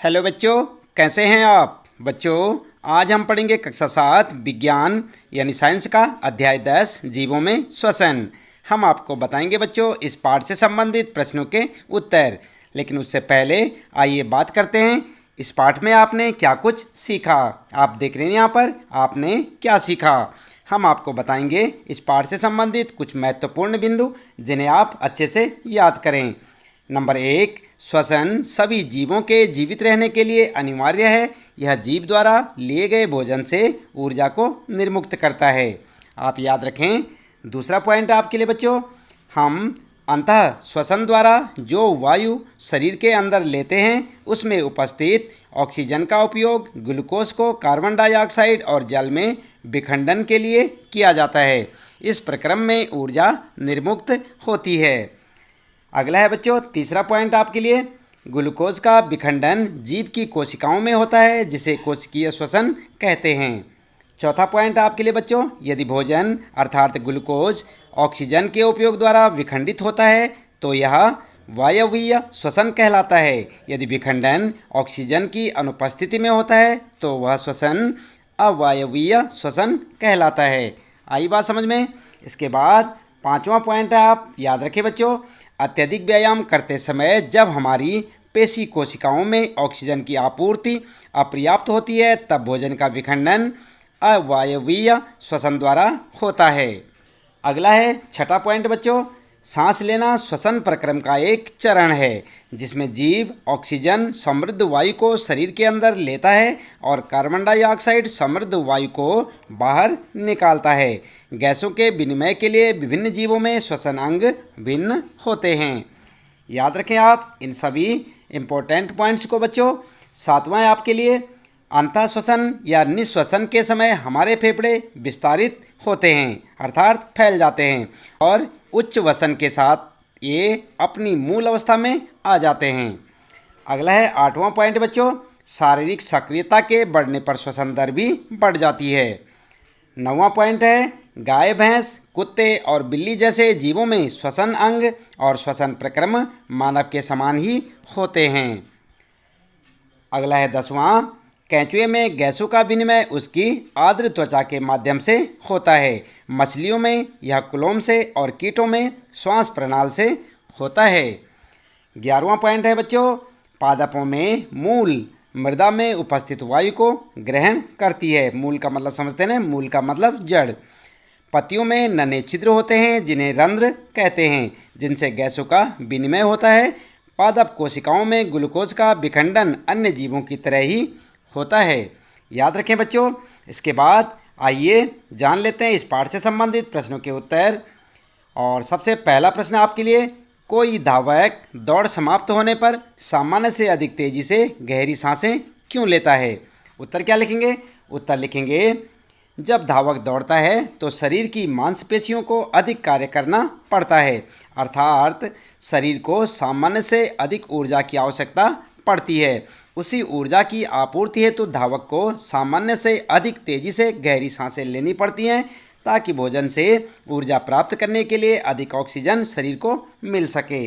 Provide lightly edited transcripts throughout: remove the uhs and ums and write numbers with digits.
Hello बच्चों, कैसे हैं आप बच्चों। आज हम पढ़ेंगे कक्षा 7 विज्ञान यानी साइंस का अध्याय 10 जीवों में श्वसन। हम आपको बताएंगे बच्चों इस पाठ से संबंधित प्रश्नों के उत्तर। लेकिन उससे पहले आइए बात करते हैं इस पाठ में आपने क्या कुछ सीखा। आप देख रहे हैं यहाँ पर आपने क्या सीखा। हम आपको बताएंगे इस पाठ से संबंधित कुछ महत्वपूर्ण बिंदु जिन्हें आप अच्छे से याद करें। नंबर 1, श्वसन सभी जीवों के जीवित रहने के लिए अनिवार्य है। यह जीव द्वारा लिए गए भोजन से ऊर्जा को निर्मुक्त करता है। आप याद रखें। दूसरा पॉइंट आपके लिए बच्चों, हम अंतः श्वसन द्वारा जो वायु शरीर के अंदर लेते हैं उसमें उपस्थित ऑक्सीजन का उपयोग ग्लूकोज को कार्बन डाइऑक्साइड और जल में विखंडन के लिए किया जाता है। इस प्रक्रम में ऊर्जा निर्मुक्त होती है। अगला है बच्चों तीसरा पॉइंट आपके लिए, ग्लूकोज का विखंडन जीव की कोशिकाओं में होता है जिसे कोशिकीय श्वसन कहते हैं। चौथा पॉइंट आपके लिए बच्चों, यदि भोजन अर्थात ग्लूकोज ऑक्सीजन के उपयोग द्वारा विखंडित होता है तो यह वायवीय श्वसन कहलाता है। यदि विखंडन ऑक्सीजन की अनुपस्थिति में होता है तो वह श्वसन अवायवीय श्वसन कहलाता है। आई बात समझ में। इसके बाद पांचवा पॉइंट है, आप याद रखें बच्चों, अत्यधिक व्यायाम करते समय जब हमारी पेशी कोशिकाओं में ऑक्सीजन की आपूर्ति अपर्याप्त होती है तब भोजन का विखंडन अवायवीय श्वसन द्वारा होता है। अगला है छठा पॉइंट बच्चों, सांस लेना श्वसन प्रक्रम का एक चरण है जिसमें जीव ऑक्सीजन समृद्ध वायु को शरीर के अंदर लेता है और कार्बन डाइऑक्साइड समृद्ध वायु को बाहर निकालता है। गैसों के विनिमय के लिए विभिन्न जीवों में श्वसन अंग भिन्न होते हैं। याद रखें आप इन सभी इम्पोर्टेंट पॉइंट्स को बच्चों। सातवां है आपके लिए, अंतः श्वसन या निःश्वसन के समय हमारे फेफड़े विस्तारित होते हैं अर्थात फैल जाते हैं और उच्च वसन के साथ ये अपनी मूल अवस्था में आ जाते हैं। अगला है आठवां पॉइंट बच्चों, शारीरिक सक्रियता के बढ़ने पर श्वसन दर भी बढ़ जाती है। नौवां पॉइंट है, गाय भैंस कुत्ते और बिल्ली जैसे जीवों में श्वसन अंग और श्वसन प्रक्रम मानव के समान ही होते हैं। अगला है 10वां, केंचुए में गैसों का विनिमय उसकी आर्द्र त्वचा के माध्यम से होता है। मछलियों में यह कुलोम से और कीटों में श्वास प्रणाल से होता है। 11वां पॉइंट है बच्चों, पादपों में मूल मृदा में उपस्थित वायु को ग्रहण करती है। मूल का मतलब समझते हैं, मूल का मतलब जड़। पत्तियों में नन्हे छिद्र होते हैं जिन्हें रंध्र कहते हैं जिनसे गैसों का विनिमय होता है। पादप कोशिकाओं में ग्लूकोज का विखंडन अन्य जीवों की तरह ही होता है। याद रखें बच्चों। इसके बाद आइए जान लेते हैं इस पाठ से संबंधित प्रश्नों के उत्तर। और सबसे पहला प्रश्न आपके लिए, कोई धावक दौड़ समाप्त होने पर सामान्य से अधिक तेजी से गहरी सांसें क्यों लेता है। उत्तर क्या लिखेंगे। उत्तर लिखेंगे, जब धावक दौड़ता है तो शरीर की मांसपेशियों को अधिक कार्य करना पड़ता है अर्थात शरीर को सामान्य से अधिक ऊर्जा की आवश्यकता पड़ती है। उसी ऊर्जा की आपूर्ति हेतु धावक को सामान्य से अधिक तेजी से गहरी सांसें लेनी पड़ती हैं ताकि भोजन से ऊर्जा प्राप्त करने के लिए अधिक ऑक्सीजन शरीर को मिल सके।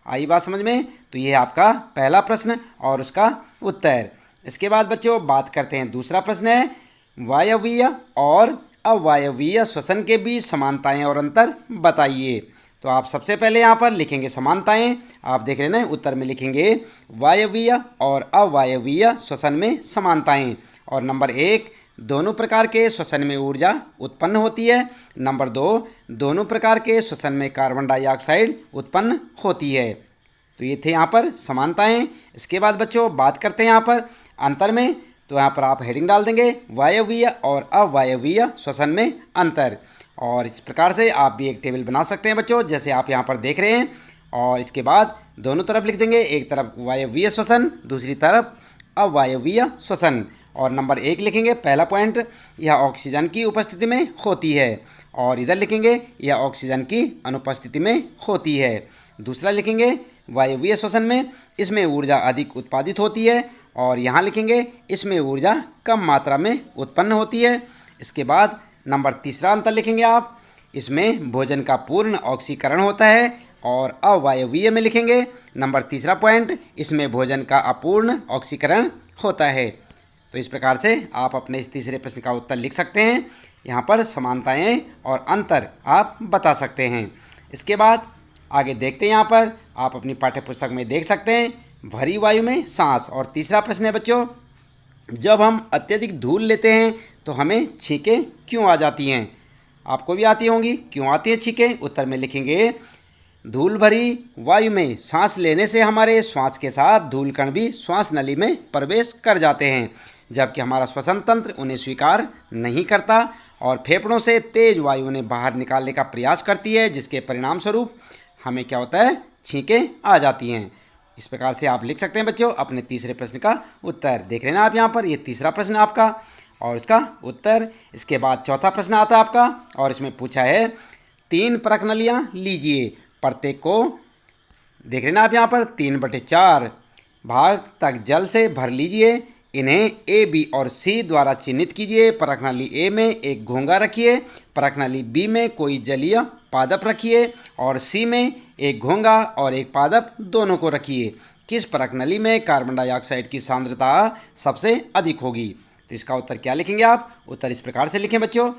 आई बात समझ में। तो ये आपका पहला प्रश्न और उसका उत्तर। इसके बाद बच्चों बात करते हैं दूसरा प्रश्न है, वायवीय और अवायवीय श्वसन के बीच समानताएं और अंतर बताइए। तो आप सबसे पहले यहाँ पर लिखेंगे समानताएं। आप देख रहे हैं उत्तर में लिखेंगे वायवीय और अवायवीय श्वसन में समानताएं। और नंबर 1, दोनों प्रकार के श्वसन में ऊर्जा उत्पन्न होती है। नंबर 2, दोनों प्रकार के श्वसन में कार्बन डाइऑक्साइड उत्पन्न होती है। तो ये थे यहाँ पर समानताएं। इसके बाद बच्चों बात करते हैं यहाँ पर अंतर में। तो यहाँ पर आप हेडिंग डाल देंगे वायवीय और अवायवीय श्वसन में अंतर। और इस प्रकार से आप भी एक टेबल बना सकते हैं बच्चों जैसे आप यहाँ पर देख रहे हैं। और इसके बाद दोनों तरफ लिख देंगे, एक तरफ वायवीय श्वसन दूसरी तरफ अवायवीय श्वसन। और नंबर 1 लिखेंगे पहला पॉइंट, यह ऑक्सीजन की उपस्थिति में होती है। और इधर लिखेंगे यह ऑक्सीजन की अनुपस्थिति में होती है। दूसरा लिखेंगे वायवीय श्वसन में इसमें ऊर्जा अधिक उत्पादित होती है। और यहाँ लिखेंगे इसमें ऊर्जा कम मात्रा में उत्पन्न होती है। इसके बाद नंबर तीसरा अंतर लिखेंगे आप, इसमें भोजन का पूर्ण ऑक्सीकरण होता है और अवायवीय में लिखेंगे। नंबर तीसरा पॉइंट, इसमें भोजन का अपूर्ण ऑक्सीकरण होता है। तो इस प्रकार से आप अपने इस तीसरे प्रश्न का उत्तर लिख सकते हैं। यहाँ पर समानताएं और अंतर आप बता सकते हैं। इसके बाद आगे देखते हैं। यहाँ पर आप अपनी पाठ्य पुस्तक में देख सकते हैं, भरी वायु में सांस। और तीसरा प्रश्न है बच्चों, जब हम अत्यधिक धूल लेते हैं तो हमें छींकें क्यों आ जाती हैं? आपको भी आती होंगी, क्यों आती हैं छींकें? उत्तर में लिखेंगे, धूल भरी वायु में सांस लेने से हमारे श्वास के साथ धूल कण भी श्वास नली में प्रवेश कर जाते हैं, जबकि हमारा श्वसन तंत्र उन्हें स्वीकार नहीं करता और फेफड़ों से तेज वायु उन्हें बाहर निकालने का प्रयास करती है, जिसके परिणाम स्वरूप हमें क्या होता है? छींकें आ जाती हैं। इस प्रकार से आप लिख सकते हैं बच्चों अपने तीसरे प्रश्न का उत्तर। देख रहे हैं आप यहाँ पर, ये तीसरा प्रश्न आपका और इसका उत्तर। इसके बाद चौथा प्रश्न आता है आपका और इसमें पूछा है, 3 परख नलियाँ लीजिए, प्रत्येक को देख रहे हैं आप यहाँ पर 3/4 भाग तक जल से भर लीजिए। इन्हें ए, बी और सी द्वारा चिन्हित कीजिए। परख नली ए में एक घोंगा रखिए, परख नली बी में कोई जलीय पादप रखिए और सी में एक घोंगा और एक पादप दोनों को रखिए। किस परख नली में कार्बन डाइऑक्साइड की सांद्रता सबसे अधिक होगी? तो इसका उत्तर क्या लिखेंगे आप? उत्तर इस प्रकार से लिखें बच्चों,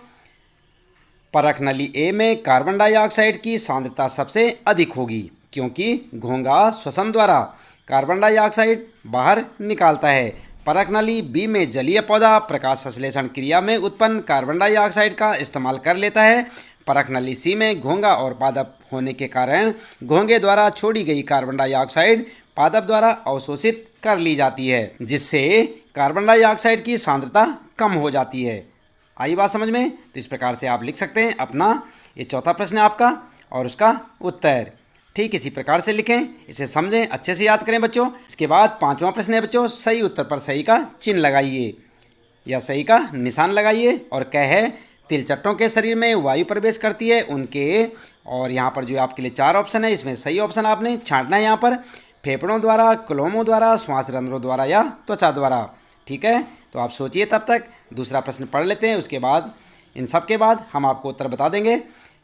परख नली ए में कार्बन डाइऑक्साइड की सांद्रता सबसे अधिक होगी, क्योंकि घोंगा श्वसन द्वारा कार्बन डाइऑक्साइड बाहर निकालता है। परख नली बी में जलीय पौधा प्रकाश संश्लेषण क्रिया में उत्पन्न कार्बन डाइऑक्साइड का इस्तेमाल कर लेता है। परख नली सी में घोंगा और पादप होने के कारण घोंगे द्वारा छोड़ी गई कार्बन डाइऑक्साइड पादप द्वारा अवशोषित कर ली जाती है, जिससे कार्बन डाइऑक्साइड की सांद्रता कम हो जाती है। आई बात समझ में? तो इस प्रकार से आप लिख सकते हैं अपना ये चौथा प्रश्न है आपका और उसका उत्तर। ठीक इसी प्रकार से लिखें, इसे समझें, अच्छे से याद करें बच्चों। इसके बाद पांचवा प्रश्न है बच्चों, सही उत्तर पर सही का चिन्ह लगाइए या सही का निशान लगाइए। और क्या है, तिलचट्टों के शरीर में वायु प्रवेश करती है उनके, और यहाँ पर जो आपके लिए 4 ऑप्शन है, इसमें सही ऑप्शन आपने छांटना है। यहाँ पर फेफड़ों द्वारा, क्लोमों द्वारा, श्वास रंध्रों द्वारा या त्वचा द्वारा। ठीक है, तो आप सोचिए, तब तक दूसरा प्रश्न पढ़ लेते हैं। उसके बाद इन सब के बाद हम आपको उत्तर बता देंगे।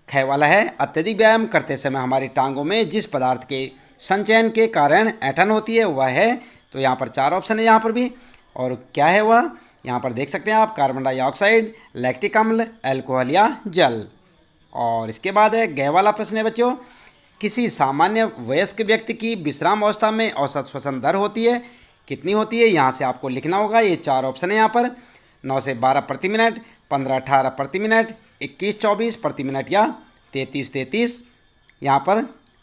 ख वाला है, अत्यधिक व्यायाम करते समय हमारी टांगों में जिस पदार्थ के संचयन के कारण ऐंठन होती है वह है, तो यहाँ पर 4 ऑप्शन है यहाँ पर भी। और क्या है वह? यहाँ पर देख सकते हैं आप, कार्बन डाइऑक्साइड, लैक्टिक अम्ल, अल्कोहल या जल। और इसके बाद है ग वाला प्रश्न है बच्चों, किसी सामान्य वयस्क व्यक्ति की विश्राम अवस्था में औसत श्वसन दर होती है, कितनी होती है? यहाँ से आपको लिखना होगा। ये 4 ऑप्शन है यहाँ पर, 9 से 12 प्रति मिनट, 15-18 प्रति मिनट, 21-24 प्रति मिनट या 33-33, यहाँ पर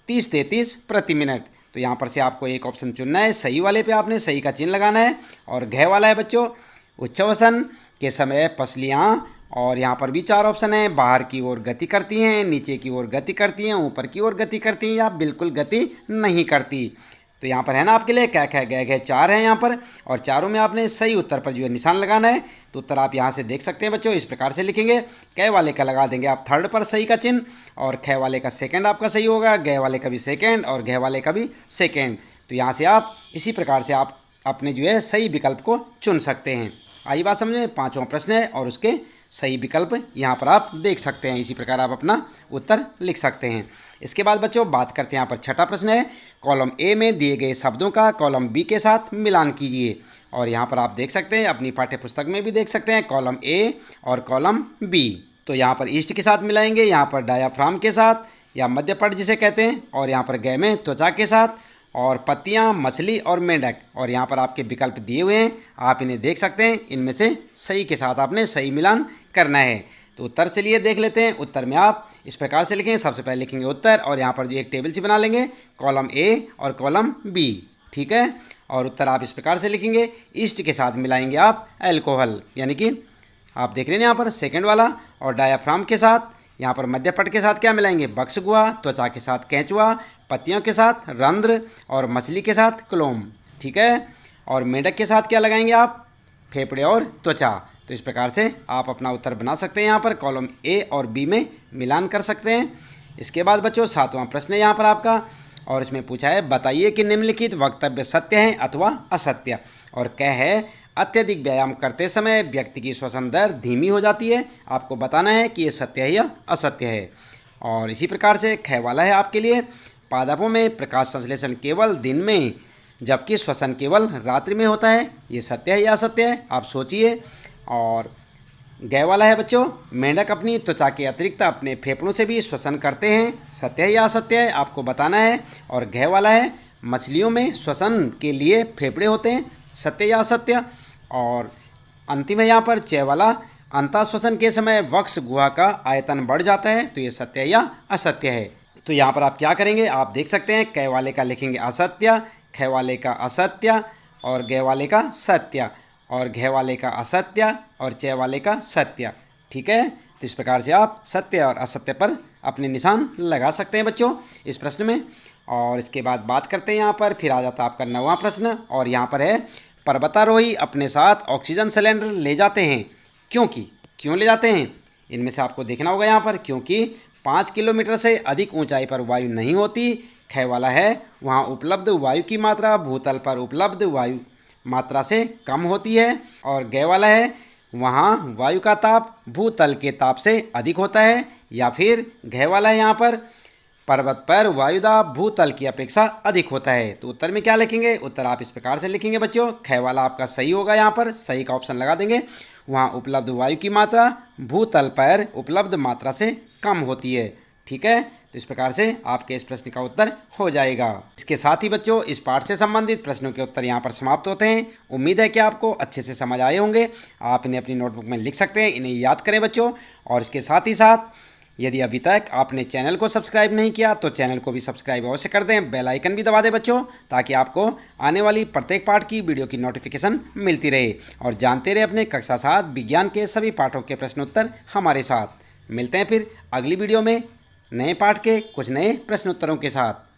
30-33 प्रति मिनट। तो यहाँ पर से आपको एक ऑप्शन चुनना है, सही वाले पे आपने सही का चिन्ह लगाना है। और घ वाला है बच्चों, उच्छ्वसन के समय पसलियाँ, और यहाँ पर भी 4 ऑप्शन है, बाहर की ओर गति करती हैं, नीचे की ओर गति करती हैं, ऊपर की ओर गति करती हैं या बिल्कुल गति नहीं करती। तो यहाँ पर है ना आपके लिए क्या क्या गए 4 हैं यहाँ पर, और चारों में आपने सही उत्तर पर जो है निशान लगाना है। तो उत्तर आप यहाँ से देख सकते हैं बच्चों, इस प्रकार से लिखेंगे। क वाले का लगा देंगे आप 3rd पर सही का चिन्ह, और ख वाले का 2nd आपका सही होगा, ग वाले का भी 2nd और घ वाले का भी 2nd। तो यहाँ से आप इसी प्रकार से आप अपने जो है सही विकल्प को चुन सकते हैं। आई बात समझ में? 5वां प्रश्न है और उसके सही विकल्प यहाँ पर आप देख सकते हैं। इसी प्रकार आप अपना उत्तर लिख सकते हैं। इसके बाद बच्चों बात करते हैं, यहाँ पर 6ठा प्रश्न है, कॉलम ए में दिए गए शब्दों का कॉलम बी के साथ मिलान कीजिए। और यहाँ पर आप देख सकते हैं, अपनी पाठ्य पुस्तक में भी देख सकते हैं, कॉलम ए और कॉलम बी। तो यहाँ पर ईस्ट के साथ मिलाएंगे, यहाँ पर डायाफ्राम के साथ या मध्यपट जिसे कहते हैं, और यहाँ पर गै में त्वचा के साथ, और पत्तियाँ, मछली और मेंढक। और यहाँ पर आपके विकल्प दिए हुए हैं, आप इन्हें देख सकते हैं। इनमें से सही के साथ आपने सही मिलान करना है। तो उत्तर चलिए देख लेते हैं। उत्तर में आप इस प्रकार से लिखेंगे, सबसे पहले लिखेंगे उत्तर और यहाँ पर जो एक टेबल सी बना लेंगे, कॉलम ए और कॉलम बी। ठीक है, और उत्तर आप इस प्रकार से लिखेंगे, ईस्ट के साथ मिलाएंगे आप अल्कोहल, यानी कि आप देख रहे हैं यहाँ पर 2nd वाला, और डायाफ्राम के साथ, यहाँ पर मध्यपट के साथ क्या मिलाएंगे? बक्सगुआ, त्वचा के साथ केंचुआ, पत्तियों के साथ रंध्र और मछली के साथ क्लोम। ठीक है, और मेंढक के साथ क्या लगाएंगे आप? फेफड़े और त्वचा। तो इस प्रकार से आप अपना उत्तर बना सकते हैं, यहाँ पर कॉलम ए और बी में मिलान कर सकते हैं। इसके बाद बच्चों 7वां प्रश्न है यहाँ पर आपका, और इसमें पूछा है, बताइए कि निम्नलिखित वक्तव्य सत्य हैं अथवा असत्य। और क्या है, अत्यधिक व्यायाम करते समय व्यक्ति की श्वसन दर धीमी हो जाती है। आपको बताना है कि ये सत्य है या असत्य है। और इसी प्रकार से ख वाला है आपके लिए, पादपों में प्रकाश संश्लेषण केवल दिन में जबकि श्वसन केवल रात्रि में होता है। ये सत्य है या असत्य है, आप सोचिए। और गय वाला है बच्चों, मेंढक अपनी त्वचा के अतिरिक्त अपने फेफड़ों से भी श्वसन करते हैं। सत्य है या असत्य है, आपको बताना है। और घय वाला है, मछलियों में श्वसन के लिए फेफड़े होते हैं। सत्य या असत्य। और अंतिम है यहाँ पर च वाला, अंतः श्वसन के समय वक्ष गुहा का आयतन बढ़ जाता है। तो ये सत्य है या असत्य है। तो यहाँ पर आप क्या करेंगे, आप देख सकते हैं क वाले का लिखेंगे असत्य, ख वाले का असत्य और ग वाले का सत्य, और घ वाले का असत्य और च वाले का सत्य। ठीक है, तो इस प्रकार से आप सत्य और असत्य पर अपने निशान लगा सकते हैं बच्चों इस प्रश्न में। और इसके बाद बात करते हैं यहाँ पर, फिर आ जाता है आपका 9वां प्रश्न। और यहाँ पर है, पर्वतारोही अपने साथ ऑक्सीजन सिलेंडर ले जाते हैं क्योंकि, क्यों ले जाते हैं, इनमें से आपको देखना होगा यहाँ पर। क्योंकि 5 किलोमीटर से अधिक ऊंचाई पर वायु नहीं होती। ख वाला है, वहाँ उपलब्ध वायु की मात्रा भूतल पर उपलब्ध वायु मात्रा से कम होती है। और ग वाला है, वहाँ वायु का ताप भूतल के ताप से अधिक होता है। या फिर घ वाला है यहाँ पर, पर्वत पर वायुदाब भूतल की अपेक्षा अधिक होता है। तो उत्तर में क्या लिखेंगे, उत्तर आप इस प्रकार से लिखेंगे बच्चों। ख वाला आपका सही होगा, यहाँ पर सही का ऑप्शन लगा देंगे। वहाँ उपलब्ध वायु की मात्रा भूतल पर उपलब्ध मात्रा से कम होती है। ठीक है, तो इस प्रकार से आपके इस प्रश्न का उत्तर हो जाएगा। इसके साथ ही बच्चों इस पाठ से संबंधित प्रश्नों के उत्तर यहाँ पर समाप्त होते हैं। उम्मीद है कि आपको अच्छे से समझ आए होंगे। आप इन्हें अपनी नोटबुक में लिख सकते हैं, इन्हें याद करें बच्चों। और इसके साथ ही साथ यदि अभी तक आपने चैनल को सब्सक्राइब नहीं किया तो चैनल को भी सब्सक्राइब अवश्य कर दें, बेल आइकन भी दबा दें बच्चों, ताकि आपको आने वाली प्रत्येक पाठ की वीडियो की नोटिफिकेशन मिलती रहे। और जानते रहे अपने कक्षा 7 विज्ञान के सभी पाठों के प्रश्नोत्तर हमारे साथ। मिलते हैं फिर अगली वीडियो में नए पाठ के कुछ नए प्रश्नोत्तरों के साथ।